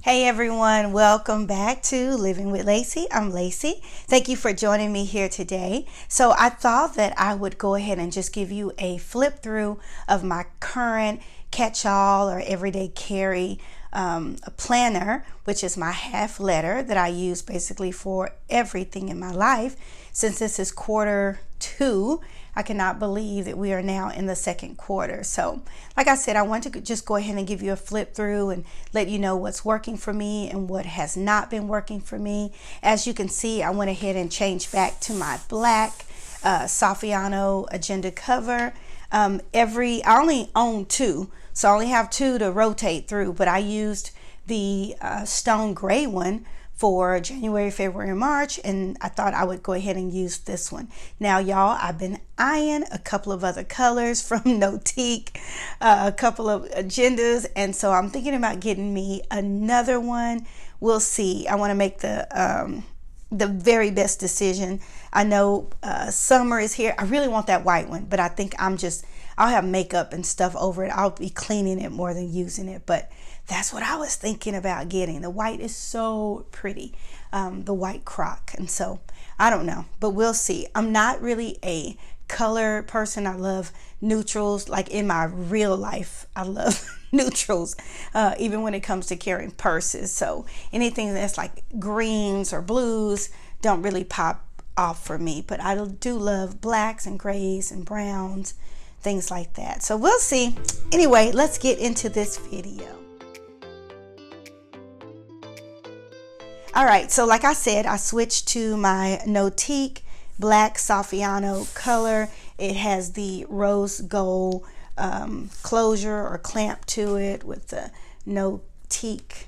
Hey everyone, welcome back to Living with Lacey. I'm Lacey. Thank you for joining me here today. So I thought that I would go ahead and just give you a flip through of my current catch-all or everyday carry planner, which is my half letter that I use basically for everything in my life. Since this is quarter 2, I cannot believe that we are now in the second quarter. So like I said, I want to just go ahead and give you a flip through and let you know what's working for me and what has not been working for me. As you can see, I went ahead and changed back to my black Saffiano agenda cover. I only own 2, so I only have 2 to rotate through, but I used the stone gray one for January, February, and March, and I thought I would go ahead and use this one. Now, y'all, I've been eyeing a couple of other colors from Notiq, a couple of agendas, and so I'm thinking about getting me another one. We'll see. I want to make the very best decision. I know summer is here. I really want that white one, but I think I'll have makeup and stuff over it. I'll be cleaning it more than using it, but that's what I was thinking about getting. The white is so pretty, the white croc, and so I don't know, but we'll see. I'm not really a color person. I love neutrals. Like in my real life, I love neutrals, even when it comes to carrying purses. So anything that's like greens or blues don't really pop off for me, but I do love blacks and grays and browns, things like that. So we'll see. Anyway, let's get into this video. All right, so like I said, I switched to my Notiq black Saffiano color. It has the rose gold closure or clamp to it with the Notiq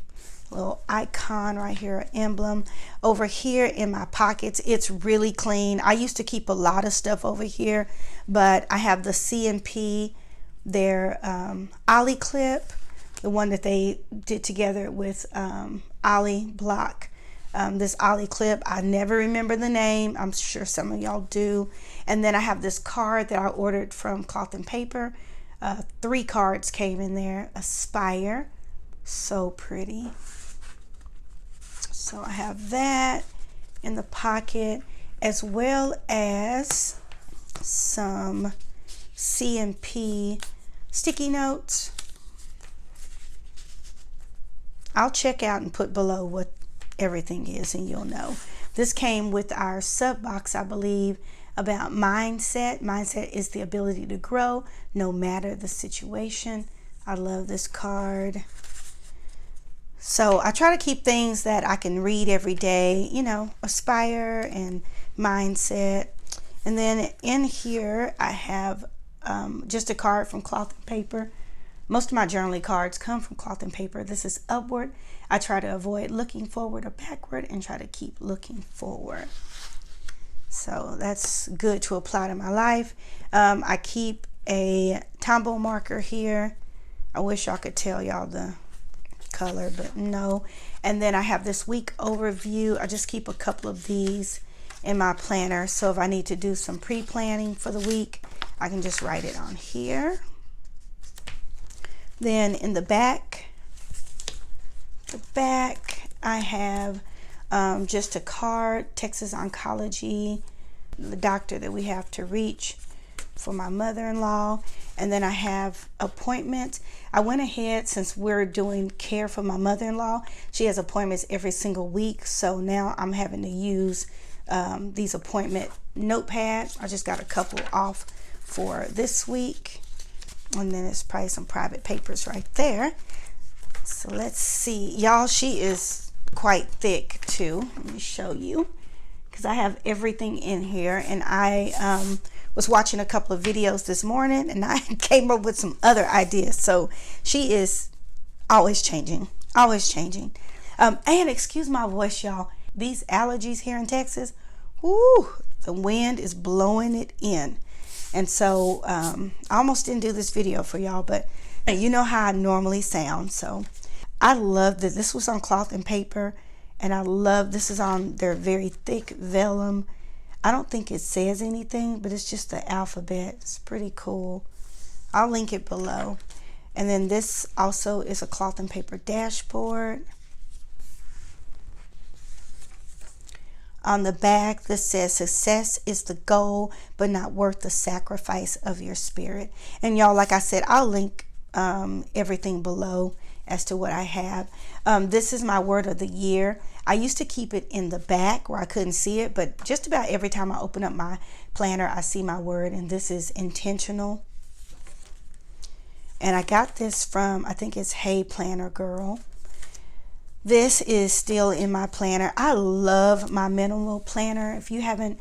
little icon right here, emblem. Over here in my pockets, it's really clean. I used to keep a lot of stuff over here, but I have the C&P, their Ollie clip, the one that they did together with Ollie Block. This Ollie clip, I never remember the name. I'm sure some of y'all do. And then I have this card that I ordered from Cloth and Paper. 3 cards came in there. Aspire, so pretty. So I have that in the pocket, as well as some C&P sticky notes. I'll check out and put below what everything is, and you'll know. This came with our sub box, I believe, about mindset. Mindset is the ability to grow no matter the situation. I love this card. So I try to keep things that I can read every day, you know, aspire and mindset. And then in here I have just a card from Cloth and Paper. Most of my journaling cards come from Cloth and Paper. This is upward. I try to avoid looking forward or backward and try to keep looking forward. So that's good to apply to my life. I keep a Tombow marker here. I wish y'all could tell y'all the color, but no. And then I have this week overview. I just keep a couple of these in my planner. So if I need to do some pre-planning for the week, I can just write it on here. Then in the back, I have just a card, Texas Oncology, the doctor that we have to reach for my mother-in-law. And then I have appointments. I went ahead, since we're doing care for my mother-in-law, she has appointments every single week. So now I'm having to use these appointment notepads. I just got a couple off for this week. And then there's probably some private papers right there. So let's see. Y'all, she is quite thick too. Let me show you, because I have everything in here. And I was watching a couple of videos this morning, and I came up with some other ideas. So she is always changing, always changing. And excuse my voice, y'all. These allergies here in Texas, whoo, the wind is blowing it in. And so I almost didn't do this video for y'all, but you know how I normally sound. So I love that this was on Cloth and Paper, and I love this is on their very thick vellum. I don't think it says anything, but it's just the alphabet. It's pretty cool. I'll link it below. And then this also is a Cloth and Paper dashboard. On the back, this says, success is the goal, but not worth the sacrifice of your spirit. And y'all, like I said, I'll link everything below as to what I have. This is my word of the year. I used to keep it in the back where I couldn't see it, but just about every time I open up my planner, I see my word, and this is intentional. And I got this from, I think it's Hey Planner Girl. This is still in my planner. I love my minimal planner. If you haven't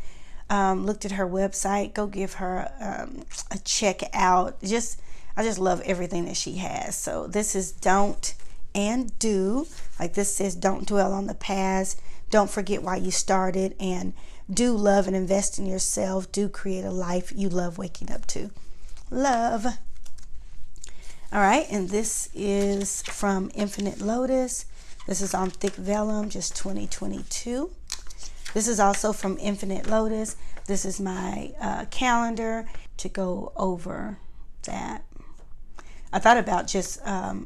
looked at her website, go give her a check out. I just love everything that she has. So this is don't and do. Like this says, don't dwell on the past. Don't forget why you started. And do love and invest in yourself. Do create a life you love waking up to. Love. All right, and this is from Infinite Lotus. This is on thick vellum, just 2022. This is also from Infinite Lotus. This is my calendar to go over that. I thought about just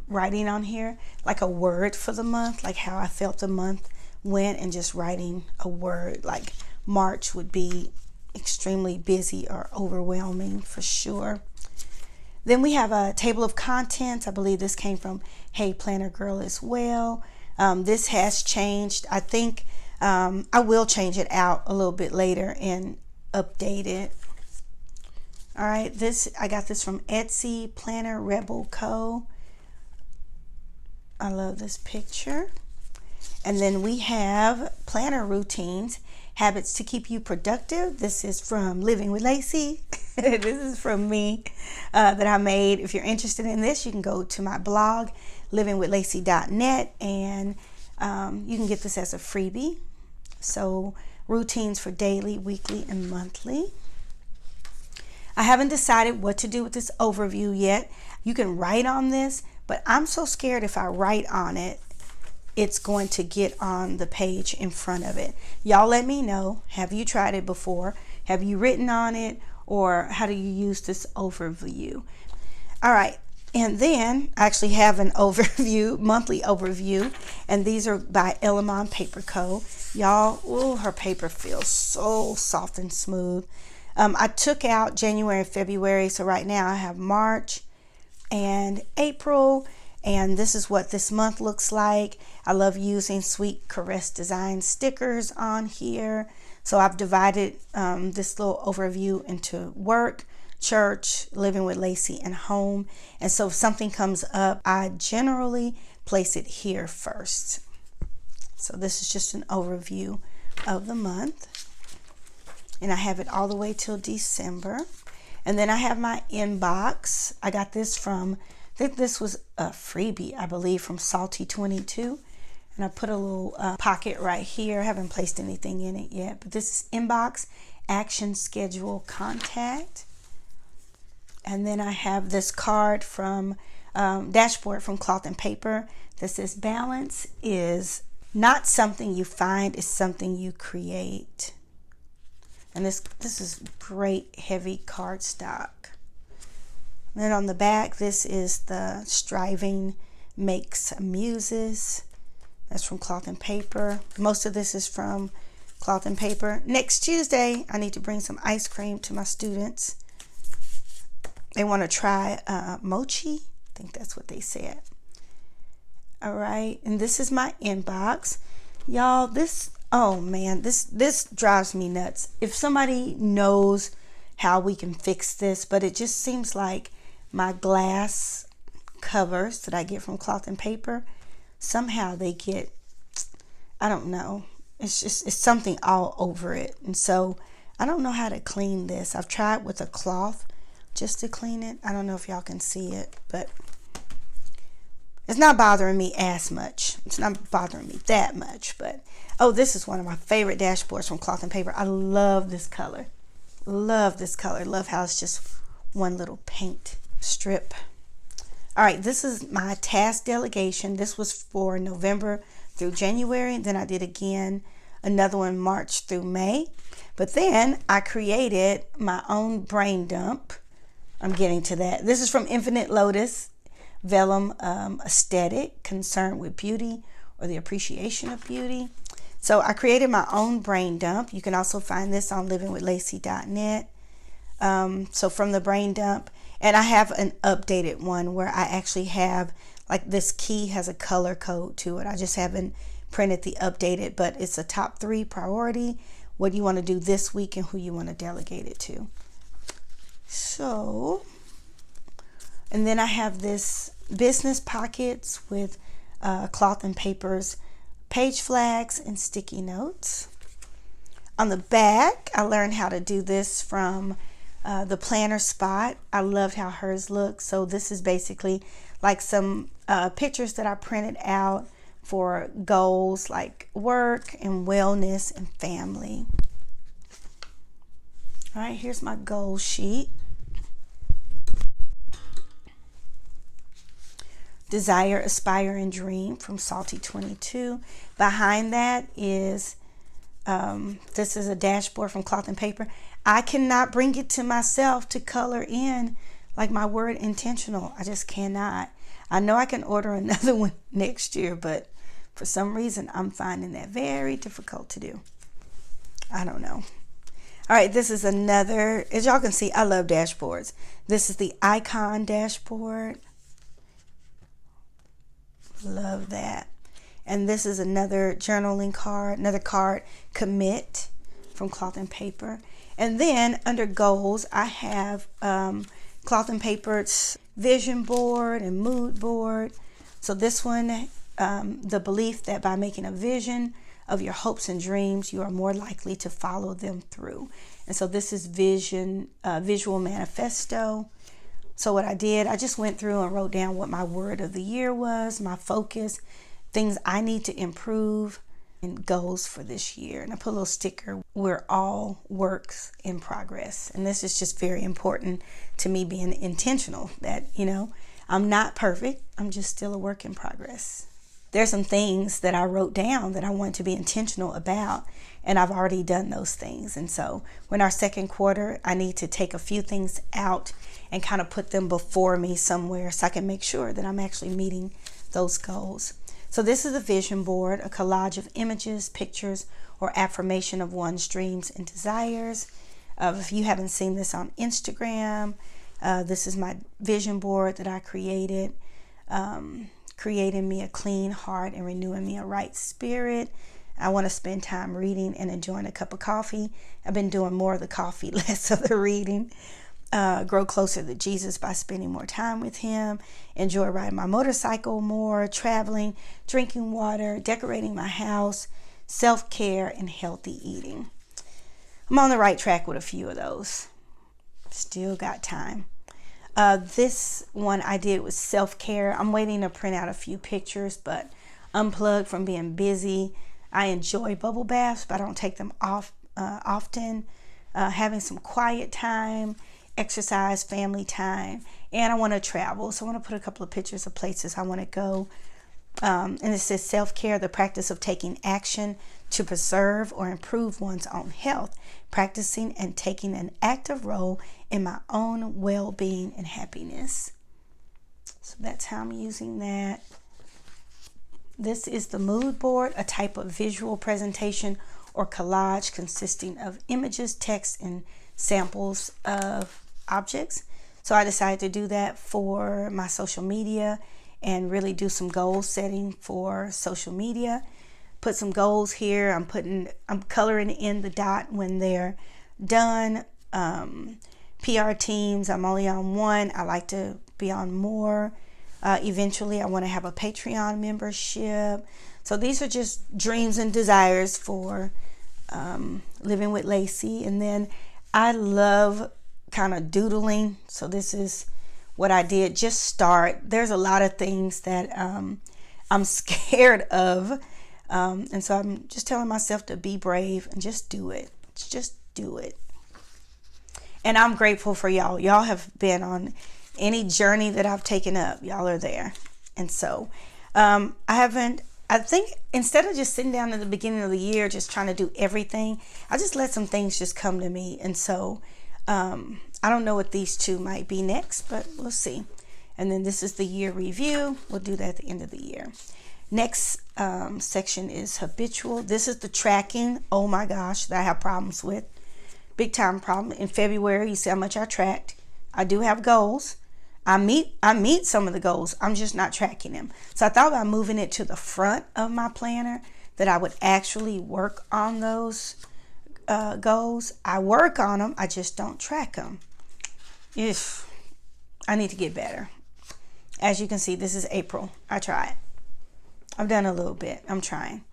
writing on here like a word for the month, like how I felt the month went, and just writing a word. Like March would be extremely busy or overwhelming for sure. Then we have a table of contents. I believe this came from Hey Planner Girl as well. This has changed. I think I will change it out a little bit later and update it. All right, I got this from Etsy, Planner Rebel Co. I love this picture. And then we have planner routines, habits to keep you productive. This is from Living with Lacey. This is from me that I made. If you're interested in this, you can go to my blog, livingwithlacey.net, and you can get this as a freebie. So routines for daily, weekly, and monthly. I haven't decided what to do with this overview yet. You can write on this, but I'm so scared if I write on it, it's going to get on the page in front of it. Y'all let me know. Have you tried it before? Have you written on it? Or how do you use this overview? All right. And then I actually have an overview, monthly overview. And these are by Elamon Paper Co. Y'all, ooh, her paper feels so soft and smooth. I took out January and February. So right now I have March and April. And this is what this month looks like. I love using Sweet Caress Design stickers on here. So I've divided this little overview into work, church, living with Lacey, and home. And so if something comes up, I generally place it here first. So this is just an overview of the month. And I have it all the way till December. And then I have my inbox. I got this from, I think this was a freebie, I believe, from Salty22. And I put a little pocket right here. I haven't placed anything in it yet. But this is inbox, action, schedule, contact. And then I have this card from Dashboard from Cloth and Paper that says balance is not something you find, it's something you create. And this is great heavy cardstock. Then on the back, this is the Striving Makes Muses. That's from Cloth and Paper. Most of this is from Cloth and Paper. Next Tuesday, I need to bring some ice cream to my students. They want to try mochi. I think that's what they said. All right, and this is my inbox. Y'all, oh man, this drives me nuts. If somebody knows how we can fix this, but it just seems like my glass covers that I get from Cloth and Paper, somehow they get, I don't know, it's something all over it. And so I don't know how to clean this. I've tried with a cloth just to clean it. I don't know if y'all can see it, but it's not bothering me as much. It's not bothering me that much, but oh, this is one of my favorite dashboards from Cloth and Paper. I love this color. Love this color. Love how it's just one little paint strip. All right, this is my task delegation. This was for November through January. Then I did again another one March through May. But then I created my own brain dump. I'm getting to that. This is from Infinite Lotus, Vellum Aesthetic, Concerned with Beauty or the Appreciation of Beauty. So I created my own brain dump. You can also find this on livingwithlacey.net. So from the brain dump, and I have an updated one where I actually have, like, this key has a color code to it. I just haven't printed the updated, but it's a top 3 priority, what you want to do this week and who you want to delegate it to. So, and then I have this business pockets with cloth and papers, page flags, and sticky notes. On the back, I learned how to do this from the planner spot. I loved how hers looked. So this is basically like some pictures that I printed out for goals like work and wellness and family. All right, here's my goal sheet. Desire, Aspire, and Dream from Salty 22. Behind that is, this is a dashboard from Cloth and Paper. I cannot bring it to myself to color in like my word intentional. I just cannot. I know I can order another one next year, but for some reason I'm finding that very difficult to do. I don't know. All right, this is another, as y'all can see, I love dashboards. This is the icon dashboard. Love that. And this is another journaling card, another card, Commit from Cloth and Paper. And then under goals, I have Cloth and Paper's vision board and mood board. So this one, the belief that by making a vision of your hopes and dreams, you are more likely to follow them through. And so this is visual manifesto. So what I did, I just went through and wrote down what my word of the year was, my focus, things I need to improve, and goals for this year. And I put a little sticker, we're all works in progress. And this is just very important to me, being intentional that, you know, I'm not perfect. I'm just still a work in progress. There's some things that I wrote down that I want to be intentional about, and I've already done those things. And so when our second quarter, I need to take a few things out and kind of put them before me somewhere so I can make sure that I'm actually meeting those goals. So this is a vision board, a collage of images, pictures, or affirmation of one's dreams and desires. If you haven't seen this on Instagram, this is my vision board that I created, creating me a clean heart and renewing me a right spirit. I want to spend time reading and enjoying a cup of coffee. I've been doing more of the coffee, less of the reading. Grow closer to Jesus by spending more time with him. Enjoy riding my motorcycle more, traveling, drinking water, decorating my house, self-care, and healthy eating. I'm on the right track with a few of those. Still got time. This one I did was self-care. I'm waiting to print out a few pictures, but unplugged from being busy. I enjoy bubble baths, but I don't take them off often. Having some quiet time, exercise, family time, and I want to travel. So I want to put a couple of pictures of places I want to go. And it says self-care, the practice of taking action to preserve or improve one's own health, practicing and taking an active role in my own well-being and happiness. So that's how I'm using that. This is the mood board, a type of visual presentation or collage consisting of images, text, and samples of objects. So I decided to do that for my social media and really do some goal setting for social media. Put some goals here. I'm coloring in the dot when they're done. PR teams, I'm only on one. I like to be on more. Eventually I want to have a Patreon membership. So these are just dreams and desires for living with Lacey. And then I love kind of doodling. So this is what I did. Just start. There's a lot of things that I'm scared of. And so I'm just telling myself to be brave and just do it. Just do it. And I'm grateful for y'all. Y'all have been on any journey that I've taken up. Y'all are there. And so I think instead of just sitting down at the beginning of the year just trying to do everything, I just let some things just come to me. And so I don't know what these two might be next, but we'll see. And then this is the year review. We'll do that at the end of the year. Next section is habitual. This is the tracking. Oh my gosh, that I have problems with. Big time problem. In February, you see how much I tracked. I do have goals. I meet some of the goals. I'm just not tracking them. So I thought about moving it to the front of my planner, that I would actually work on those goals. I work on them. I just don't track them. If I need to get better. As you can see, this is April. I tried. I've done a little bit. I'm trying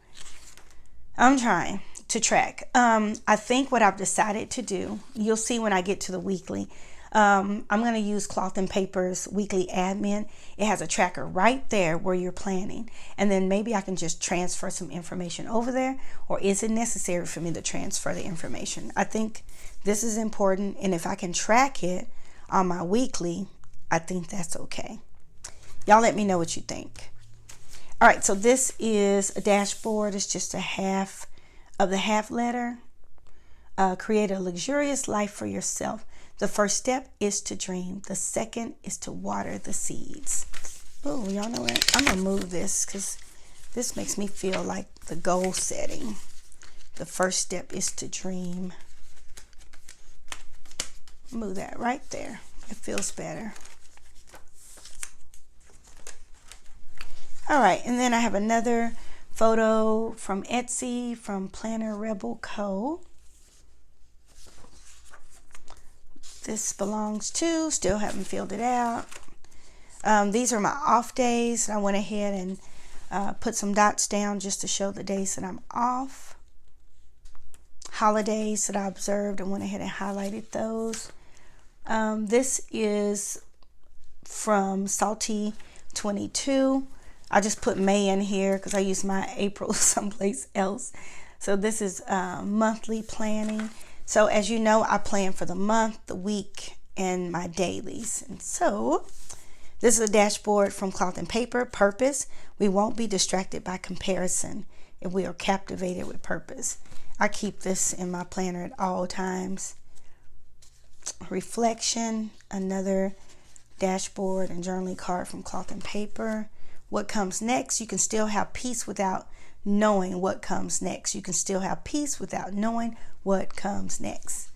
to track. I think what I've decided to do, you'll see when I get to the weekly, I'm going to use Cloth and Paper's weekly admin. It has a tracker right there where you're planning. And then maybe I can just transfer some information over there, or is it necessary for me to transfer the information? I think this is important. And if I can track it on my weekly, I think that's okay. Y'all let me know what you think. All right, so this is a dashboard. It's just a half of the half letter. Create a luxurious life for yourself. The first step is to dream. The second is to water the seeds. Oh, y'all know what? I'm going to move this because this makes me feel like the goal setting. The first step is to dream. Move that right there. It feels better. All right, and then I have another photo from Etsy from Planner Rebel Co. This belongs to, still haven't filled it out. These are my off days. I went ahead and put some dots down just to show the days that I'm off. Holidays that I observed, and went ahead and highlighted those. This is from Salty 22. I just put May in here because I used my April someplace else. So this is monthly planning. So as you know, I plan for the month, the week, and my dailies. And so this is a dashboard from Cloth and Paper. Purpose. We won't be distracted by comparison if we are captivated with purpose. I keep this in my planner at all times. Reflection. Another dashboard and journaling card from Cloth and Paper. What comes next? You can still have peace without knowing what comes next. You can still have peace without knowing what comes next.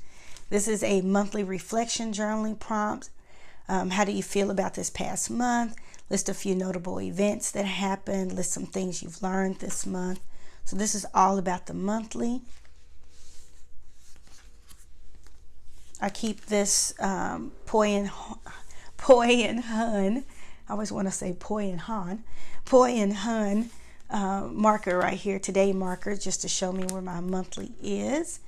This is a monthly reflection journaling prompt. How do you feel about this past month? List a few notable events that happened. List some things you've learned this month. So this is all about the monthly. I keep this Poi and Hun. I always want to say Poi and Hun marker right here, today marker, just to show me where my monthly is.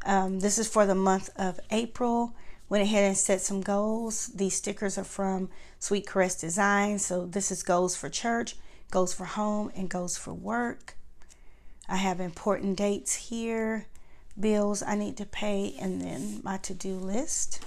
This is for the month of April. Went ahead and set some goals. These stickers are from Sweet Caress Design. So this is goals for church, goals for home, and goals for work. I have important dates here, bills I need to pay, and then my to-do list.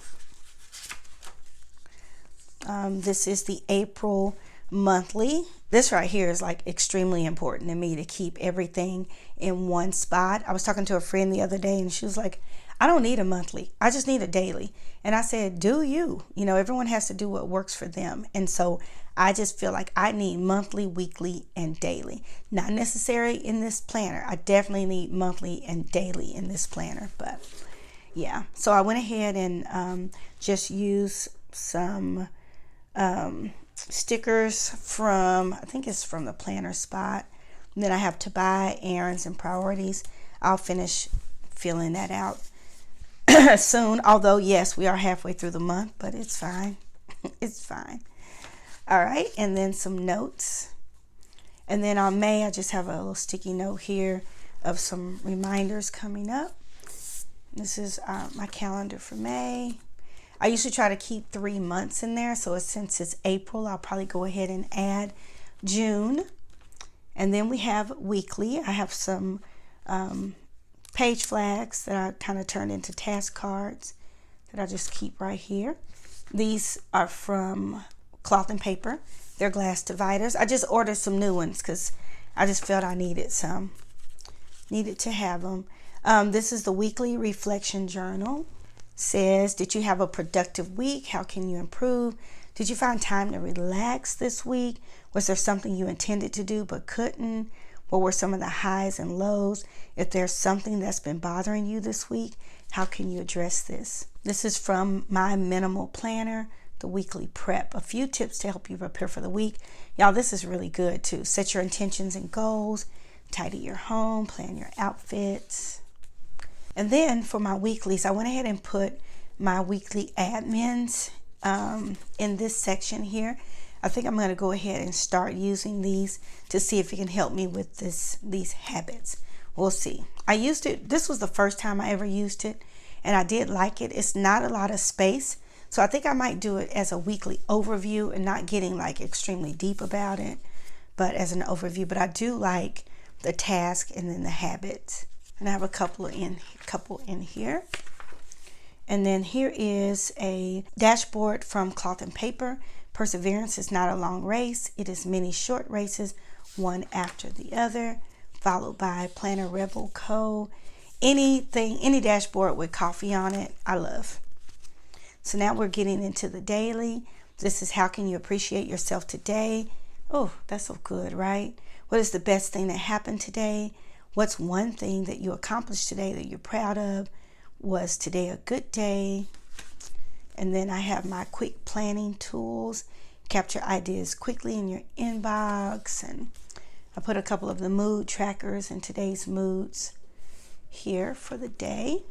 This is the April monthly. This right here is like extremely important to me, to keep everything in one spot. I was talking to a friend the other day and she was like, I don't need a monthly. I just need a daily. And I said, do you? You know, everyone has to do what works for them. And so I just feel like I need monthly, weekly, and daily. Not necessary in this planner. I definitely need monthly and daily in this planner. But yeah, so I went ahead and just used some stickers from, I think it's from the planner spot. And then I have to buy, errands, and priorities. I'll finish filling that out soon. Although, yes, we are halfway through the month, but it's fine. It's fine. All right, and then some notes. And then on May, I just have a little sticky note here of some reminders coming up. This is my calendar for May. I usually try to keep 3 months in there. So since it's April, I'll probably go ahead and add June. And then we have weekly. I have some page flags that I kind of turned into task cards that I just keep right here. These are from Cloth and Paper. They're glass dividers. I just ordered some new ones because I just felt I needed some. Needed to have them. This is the weekly reflection journal. Says, did you have a productive week? How can you improve? Did you find time to relax this week? Was there something you intended to do but couldn't? What were some of the highs and lows? If there's something that's been bothering you this week, how can you address this? This is from my minimal planner, the weekly prep. A few tips to help you prepare for the week. Y'all, this is really good too. Set your intentions and goals, tidy your home, plan your outfits. And then for my weeklies, I went ahead and put my weekly admins in this section here. I think I'm going to go ahead and start using these to see if it can help me with these habits. We'll see. I used it. This was the first time I ever used it, and I did like it. It's not a lot of space, so I think I might do it as a weekly overview and not getting like extremely deep about it, but as an overview. But I do like the task and then the habits, and I have a couple in here. And then here is a dashboard from Cloth and Paper. Perseverance is not a long race. It is many short races, one after the other, followed by Planner Rebel Co. Any dashboard with coffee on it, I love. So now we're getting into the daily. This is how can you appreciate yourself today? Oh, that's so good, right? What is the best thing that happened today? What's one thing that you accomplished today that you're proud of? Was today a good day? And then I have my quick planning tools. Capture ideas quickly in your inbox. And I put a couple of the mood trackers and today's moods here for the day.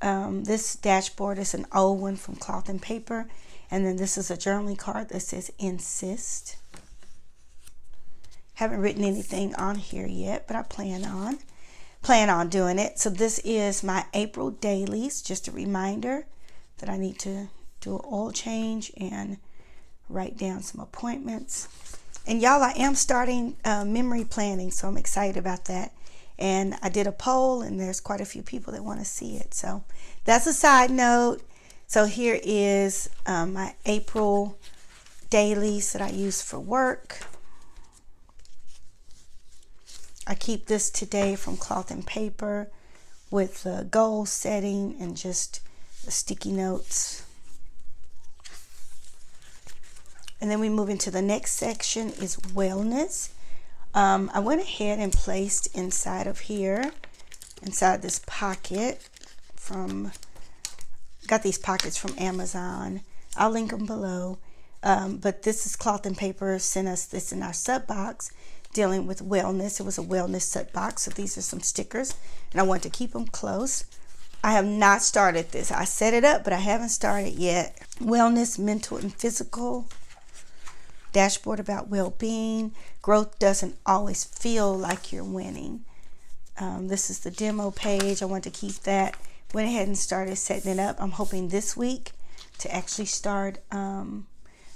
This dashboard is an old one from Cloth and Paper. And then this is a journaling card that says insist. Haven't written anything on here yet, but I plan on doing it. So this is my April dailies. Just a reminder that I need to do an oil change and write down some appointments. And y'all, I am starting memory planning, so I'm excited about that. And I did a poll, and there's quite a few people that want to see it. So that's a side note. So here is my April dailies that I use for work. I keep this today from Cloth and Paper with goal setting and just the sticky notes. And then we move into the next section is wellness. I went ahead and placed inside of here, inside this pocket got these pockets from Amazon. I'll link them below. But this is Cloth and Paper sent us this in our sub box dealing with wellness. It was a wellness sub box. So these are some stickers and I want to keep them close. I have not started this. I set it up, but I haven't started yet. Wellness, mental and physical. Dashboard about well-being. Growth doesn't always feel like you're winning. This is the demo page. I want to keep that. Went ahead and started setting it up. I'm hoping this week to actually start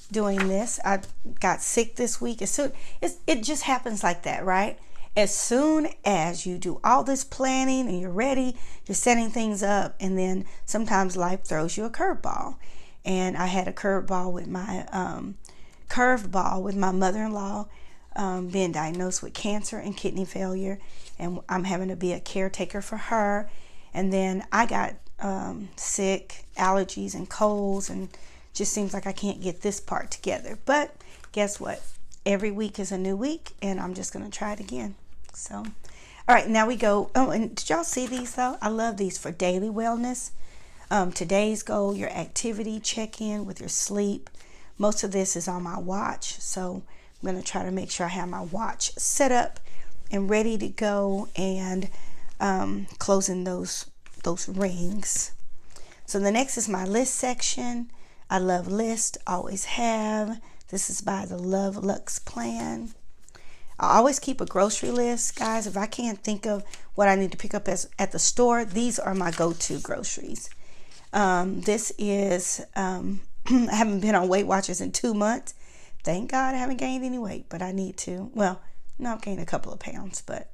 doing this. I got sick this week. It just happens like that, right? As soon as you do all this planning and you're ready, you're setting things up, and then sometimes life throws you a curveball. And I had a curveball with my mother-in-law being diagnosed with cancer and kidney failure, and I'm having to be a caretaker for her. And then I got sick, allergies and colds, and just seems like I can't get this part together. But guess what? Every week is a new week, and I'm just going to try it again. So, all right, now we go. Oh, and did y'all see these though? I love these for daily wellness. Today's goal, your activity, check in with your sleep. Most of this is on my watch, so I'm going to try to make sure I have my watch set up and ready to go, and closing those rings. So the next is my list section. I love lists, always have. This is by the Love Lux plan. I always keep a grocery list, guys. If I can't think of what I need to pick up at the store, these are my go-to groceries. This is, I haven't been on Weight Watchers in 2 months. Thank God I haven't gained any weight, but I need to. Well, no, I've gained a couple of pounds, but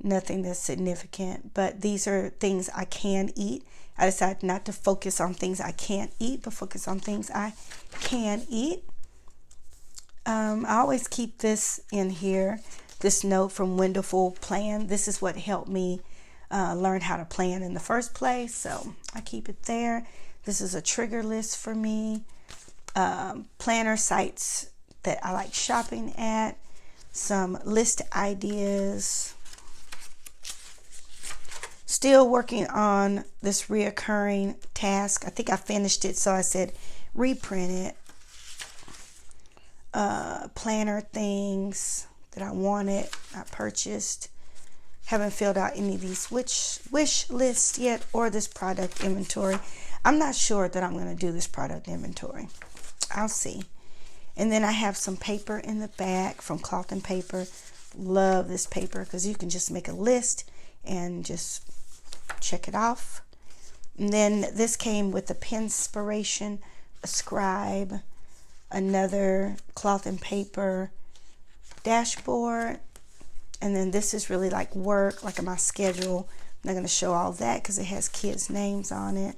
nothing that's significant. But these are things I can eat. I decided not to focus on things I can't eat, but focus on things I can eat. I always keep this in here, this note from Wonderful Plan. This is what helped me learn how to plan in the first place, so I keep it there. This is a trigger list for me. planner sites that I like shopping at, some list ideas. Still working on this reoccurring task. I think I finished it, so I said reprint it. Planner things that I wanted, I purchased. Haven't filled out any of these wish lists yet, or this product inventory. I'm not sure that I'm going to do this product inventory. I'll see. And then I have some paper in the back from Cloth and Paper. Love this paper because you can just make a list and just check it off. And then this came with a Penspiration, a scribe, another Cloth and Paper dashboard. And then this is really like work, like my schedule. I'm not going to show all that because it has kids' names on it.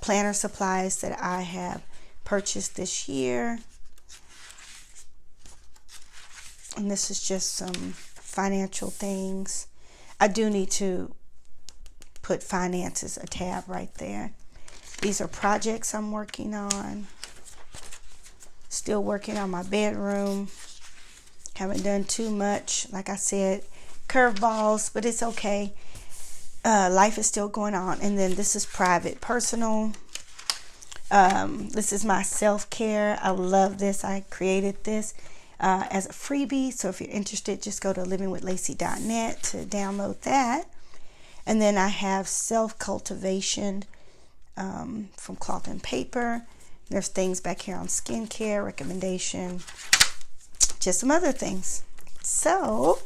Planner supplies that I have purchased this year. And this is just some financial things. I do need to put finances, a tab right there. These are projects I'm working on. Still working on my bedroom. Haven't done too much. Like I said, curveballs, but it's okay. Life is still going on. And then this is private, personal. This is my self-care. I love this. I created this as a freebie. So if you're interested, just go to livingwithlacey.net to download that. And then I have self-cultivation from Cloth and Paper. There's things back here on skincare, recommendation, just some other things. So,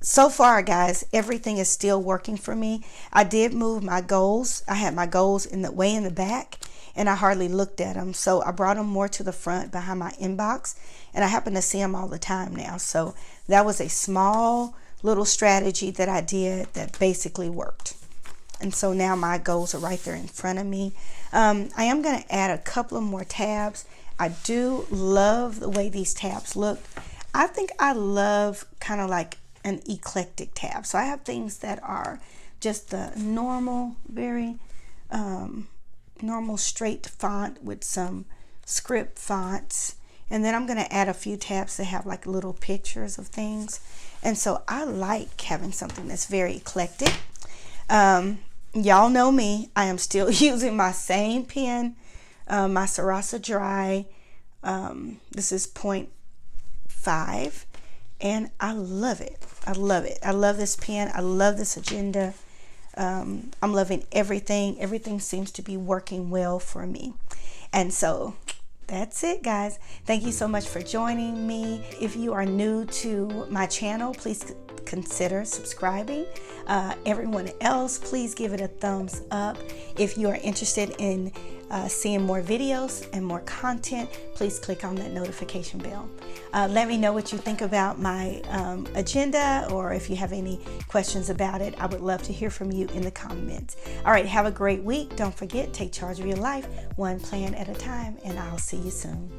so far, guys, everything is still working for me. I did move my goals. I had my goals way in the back, and I hardly looked at them. So I brought them more to the front behind my inbox, and I happen to see them all the time now. So that was a small little strategy that I did that basically worked. And so now my goals are right there in front of me. I am going to add a couple of more tabs. I do love the way these tabs look. I think I love kind of like an eclectic tab. So I have things that are just the normal, very normal straight font with some script fonts. And then I'm going to add a few tabs that have like little pictures of things. And so I like having something that's very eclectic. Y'all know me. I am still using my same pen, my Sarasa Dry. This is 0.5, and I love it. I love it. I love this pen. I love this agenda. I'm loving everything. Everything seems to be working well for me. And so that's it, guys. Thank you so much for joining me. If you are new to my channel, please consider subscribing. Everyone else, please give it a thumbs up. If you are interested in seeing more videos and more content, please click on that notification bell. Let me know what you think about my agenda, or if you have any questions about it. I would love to hear from you in the comments. All right, have a great week. Don't forget, take charge of your life, one plan at a time, and I'll see you soon.